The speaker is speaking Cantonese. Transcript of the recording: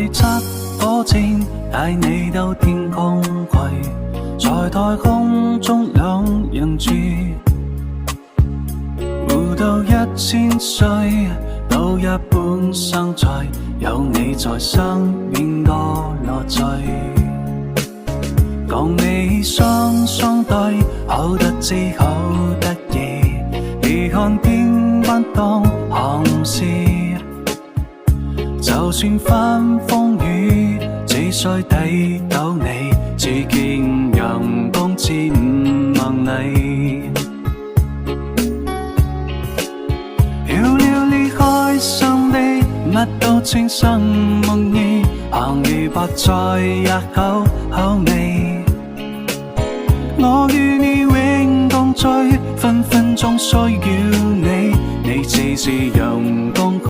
會測火箭帶你到天空去，在太空中兩人住，活到1000歲都一般生趣，有你在身邊多樂趣。講你雙雙對，好得知好得意，你看邊班當行事，就算翻風雨，只需睇到你，只見陽光千萬里。漂了你開心的，乜都稱心滿意，鹹魚白菜也好好味。我與你永共聚，分分鐘需要你，你似是陽光。